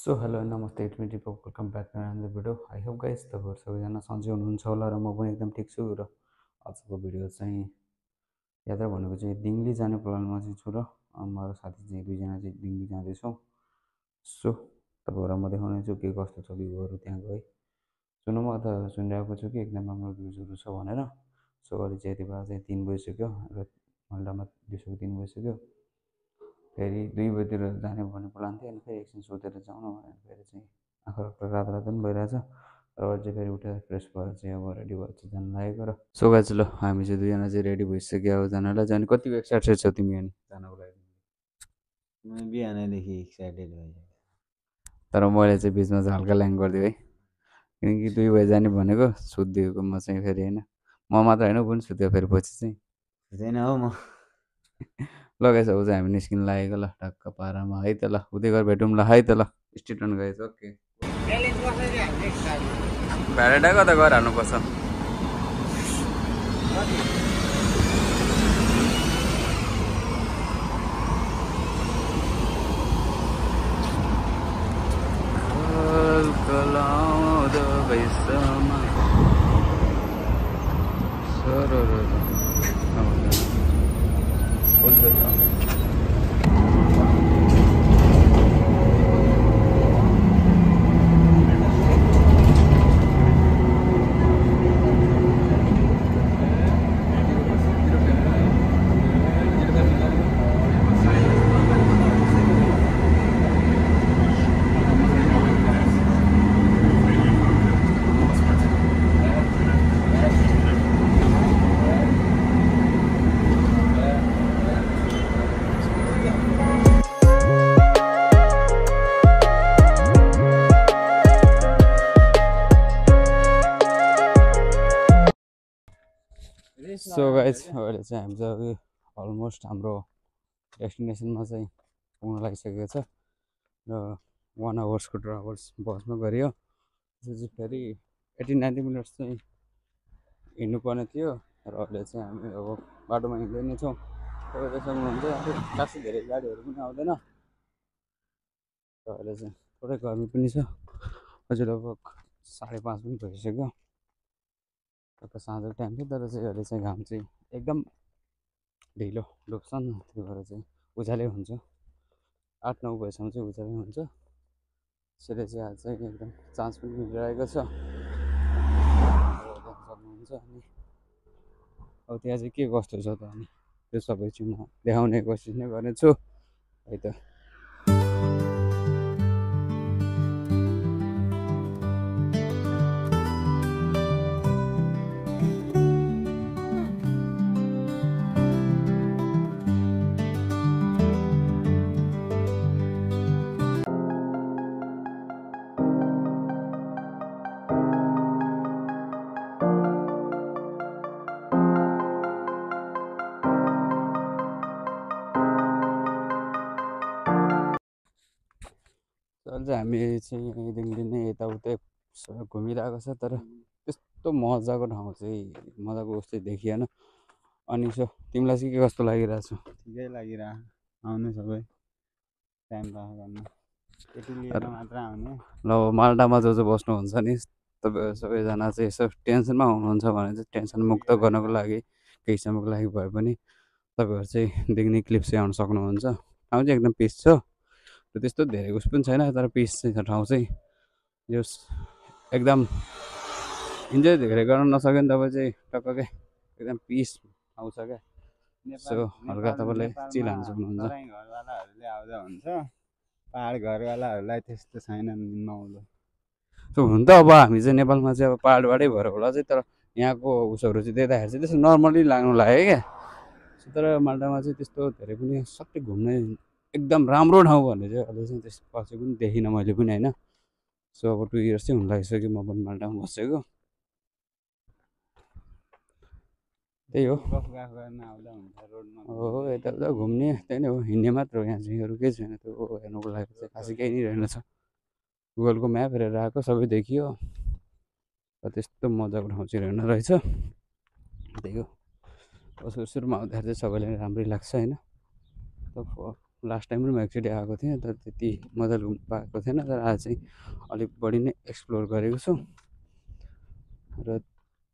So hello नमस्ते it's me Deepak welcome back to another video. I hope guys तपाईँहरू सबैजना सन्चै हुनुहुन्छ होला र म पनि एकदम ठिक छु। र आजको भिडियो चाहिँ यात्रा भनेको चाहिँ दिल्ली जाने प्लानमा चाहिँ छु र म र साथी चाहिँ दुईजना चाहिँ दिल्ली जाँदैछौँ। सो तपाईँहरूलाई म देखाउनेछु के कस्तो छ भ्यूहरू त्यहाँको है। सुन्नु म त सुनिरहेको छु कि एकदम राम्रो भ्युजहरू छ भनेर। सो अहिले चाहिँ यति बेला चाहिँ 3 बजिसक्यो र मल्डामा दिउँसोको 3 बजिसक्यो। फेरि 2 बजीतिर जाने भन्ने प्लान थियो। अनि फेरि एकछिन सोधेर जाउँ न भनेर फेरि चाहिँ आँखा रातो रातो पनि भइरहेछ र अहिले चाहिँ फेरि उठेर फ्रेस भएर चाहिँ अब रेडी भएर चाहिँ जानु लागेको। र सो गाइस ल हामी चाहिँ दुईजना चाहिँ रेडी भइसक्यो अब जानलाई। जाने कतिको एक्साइटेड छौ तिमी अनि जानको लागि? म बिहानैदेखि एक्साइटेड भइसकेँ। तर मैले चाहिँ बिचमा चाहिँ हल्का ल्याङ गरिदिएँ है, किनकि 2 बजी जाने भनेको सुत्दिएको म चाहिँ फेरि होइन, म मात्र होइन ऊ पनि सुत्यो फेरि पछि चाहिँ हुँदैन हौ म लगाइस। अब चाहिँ हामी निस्किनु लागेको ल टक्क पारामा है त। ल उतै गएर भेटौँ ल है त। ल स्टेटन गएछ ओके। भ्यालेटा कता गएर हाल्नुपर्छ? सो गाइस अहिले चाहिँ हामी चाहिँ अलमोस्ट हाम्रो डेस्टिनेसनमा चाहिँ पुग्न लागिसकेको छ र 1 आवर्सको ट्राभल्स बसमा गरियो। त्यसपछि फेरि 80-90 मिनट्स चाहिँ हिँड्नुपर्ने थियो र अहिले चाहिँ हामी अब बाटोमा हिँड्दै नै छौँ। तपाईँले सक्नुहुन्छ खासै धेरै गाडीहरू पनि आउँदैन र अहिले चाहिँ थोरै गर्मी पनि छ। अझै लगभग 5:30 पनि भइसक्यो। टक्क साँझको टाइम थियो तर चाहिँ अहिले चाहिँ घाम चाहिँ एकदम ढिलो डुब्छ नि, त्यो भएर चाहिँ उज्यालै हुन्छ। 8-9 बजीसम्म चाहिँ उज्यालै हुन्छ। त्यसैले चाहिँ आज चाहिँ एकदम चान्स पनि मिलिरहेको छ सक्नुहुन्छ। अनि अब त्यहाँ चाहिँ के कस्तो छ त अनि त्यो सबै चाहिँ म देखाउने कोसिस नै गर्नेछु है त। अहिले चाहिँ हामी चाहिँ यहीँदेखि नै यताउतै घुमिरहेको छ तर त्यस्तो मजाको ठाउँ चाहिँ मजाको उस्तो देखिएन। अनि सो तिमीलाई चाहिँ के कस्तो लागिरहेछ? ठिकै लागिरहेको आउनु सबै टाइम पास गर्नु केटी लिएर मात्र आउने। ल माल्टामा जो बस्नुहुन्छ नि तपाईँ सबैजना चाहिँ यसो टेन्सनमा हुनुहुन्छ भने चाहिँ टेन्सन मुक्त गर्नको लागि केही समयको लागि भए पनि तपाईँहरू चाहिँ देख्ने क्लिप चाहिँ आउनु सक्नुहुन्छ। ठाउँ चाहिँ एकदम पिस छ र त्यस्तो धेरै उस पनि छैन तर पिस चाहिँ छ ठाउँ चाहिँ। जो एकदम इन्जोय धेरै गर्न नसक्यो भने तपाईँ चाहिँ टक्कै एकदम पिस ठाउँ छ क्या। सो हल्का तपाईँले चिल हाल्नु सक्नुहुन्छ। घरवालाहरूले आउँदा हुन्छ, पाहाड घरवालाहरूलाई त्यस्तो छैन नआउँदो। सो हुन त अब हामी चाहिँ नेपालमा चाहिँ अब पाहाडबाटै भएर होला चाहिँ तर यहाँको उसहरू चाहिँ देख्दाखेरि चाहिँ त्यस्तो नर्मली लाग्नु लाग्यो क्या। तर माल्टामा चाहिँ त्यस्तो धेरै पनि सबै घुम्ने एकदम राम्रो ठाउँ भन्ने चाहिँ अहिले चाहिँ त्यस पछि पनि देखिनँ मैले पनि होइन। सो अब 2 इयर्स चाहिँ हुन लागिसक्यो म पनि माल्टामा बसेको। त्यही हो हो यता घुम्ने त्यही नै हो, हिँड्ने मात्र हो। यहाँ चाहिँ अरू केही छैन त्यो हेर्नुको लागि चाहिँ खासै केही नै रहेनछ। गुगलको म्याप हेरेर आएको सबै देखियो र त्यस्तो मजाको ठाउँ चाहिँ रहेन रहेछ। त्यही हो सुरुमा आउँदाखेरि चाहिँ सबैलाई राम्रै लाग्छ होइन। लास्ट टाइम पनि म एकचोटि आएको थिएँ तर त्यति मजाले घुम्नु पाएको थिएन तर आज चाहिँ अलिक बढी नै एक्सप्लोर गरेको छु र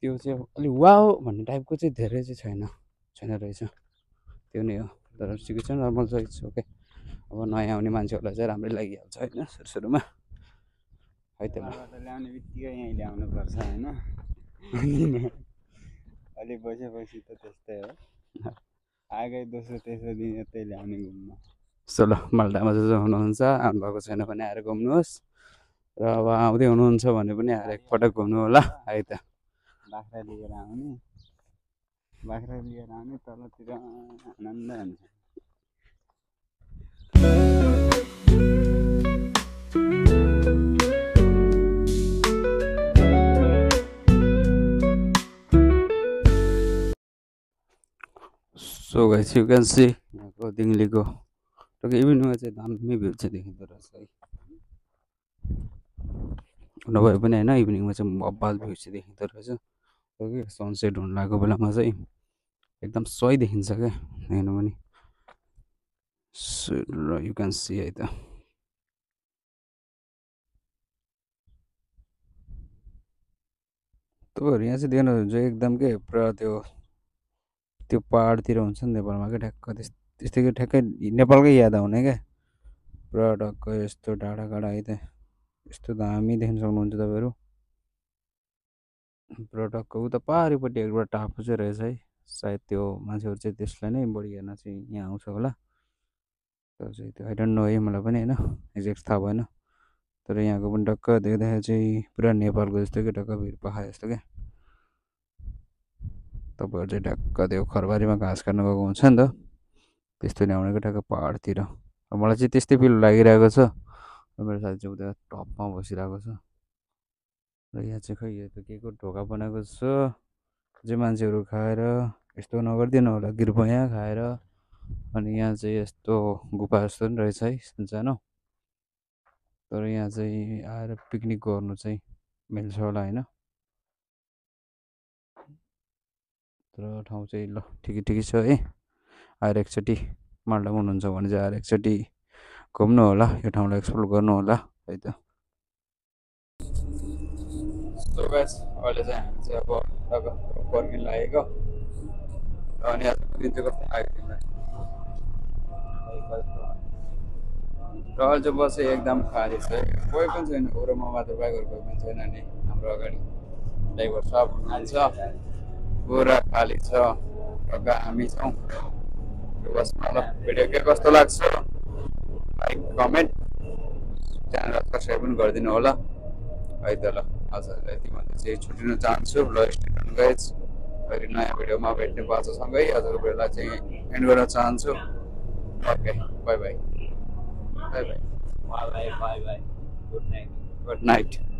त्यो चाहिँ अलिक वाउ भन्ने टाइपको चाहिँ धेरै चाहिँ छैन रहेछ त्यो नै हो तर ठिकै छ नर्मल छ इट्स ओके अब नयाँ आउने मान्छेहरूलाई चाहिँ राम्रै लागिहाल्छ होइन सुरुमा है त पाहाडबाट ल्याउने बित्तिकै यहीँ ल्याउनुपर्छ होइन अलिक बसेपछि त त्यस्तै हो आएकै दोस्रो तेस्रो दिन यतै ल्याउने घुम्न सो ल मालडामा जो हुनुहुन्छ आउनुभएको छैन भने आएर घुम्नुहोस् र अब आउँदै हुनुहुन्छ भने पनि आएर एकपटक घुम्नु होला है त बाख्रा लिएर आउने तलतिर आनन्द हुन्छ so guys you can see यहाँको दिङलीको टक्कै इभिनिङमा चाहिँ दामी भ्यू चाहिँ देखिँदो रहेछ है नभए पनि होइन इभिनिङमा चाहिँ बब्बाल भ्यू चाहिँ देखिँदो रहेछ कि सनसेट हुन लागेको बेलामा चाहिँ एकदम सही देखिन्छ क्या हेर्नु पनि र यु क्यान सी है त तपाईँहरू यहाँ चाहिँ देख्नुहुन्छ एकदम के पुरा त्यो पाहाडतिर हुन्छ नि नेपालमा क्या ठ्याक्क त्यस्तै ठ्याक्कै नेपालकै याद आउने क्या पुरा टक्क यस्तो डाँडा काँडा है त यस्तो दामी देख्न सक्नुहुन्छ तपाईँहरू पुरा टक्क उता पारिपट्टि एउटा टापु चाहिँ रहेछ है सायद त्यो मान्छेहरू चाहिँ त्यसलाई नै बढी हेर्न चाहिँ यहाँ आउँछ होला तर चाहिँ त्यो आई डोन्ट नो है मलाई पनि होइन एक्ज्याक्ट थाहा भएन तर यहाँको पनि टक्क देख्दाखेरि चाहिँ पुरा नेपालको जस्तो क्या टक्क भिर पखा जस्तो क्या तपाईँहरू चाहिँ टक्क त्यो खरबारीमा घाँस काट्नु गएको हुन्छ नि त त्यस्तो ल्याउनेको टक्क पाहाडतिर मलाई चाहिँ त्यस्तै फिल लागिरहेको छ र मेरो साथी चाहिँ उता टपमा बसिरहेको छ र यहाँ चाहिँ खै यो त के को ढोका बनाएको छ चाहिँ मान्छेहरू खाएर यस्तो नगरिदिनु होला कृपया खाएर अनि यहाँ चाहिँ यस्तो गुफा जस्तो पनि रहेछ है सानो तर यहाँ चाहिँ आएर पिकनिक गर्नु चाहिँ मिल्छ होला होइन तर ठाउँ चाहिँ ल ठिकै छ है आएर एकचोटि मालडामा हुनुहुन्छ भने चाहिँ आएर एकचोटि घुम्नु होला यो ठाउँलाई एक्सप्लोर गर्नु होला है त अहिले चाहिँ हामी चाहिँ अब पर्खिन लागेको अनि आजको दिन चाहिँ कस्तो लाग्यो तिमीलाई र अहिले चाहिँ बसेँ एकदम खाली छ कोही पनि छैन उरोमा मात्र बाइकहरू कोही पनि छैन नि हाम्रो अगाडि ड्राइभर सब हुनुहुन्छ पुरा खाली छ हामी छौँ बसमा ल भिडियो के कस्तो लाग्छ लाइक कमेन्ट च्यानल सब्सक्राइब पनि गरिदिनु होला है त ल हजुरलाई यति भन्दा चाहिँ छुट्टिन चाहन्छु ल स्टुडेन्ट गाइज फेरि नयाँ भिडियोमा भेट्ने बाचासँगै आजको भिडियोलाई चाहिँ एन्ड गर्न चाहन्छु okay by by good night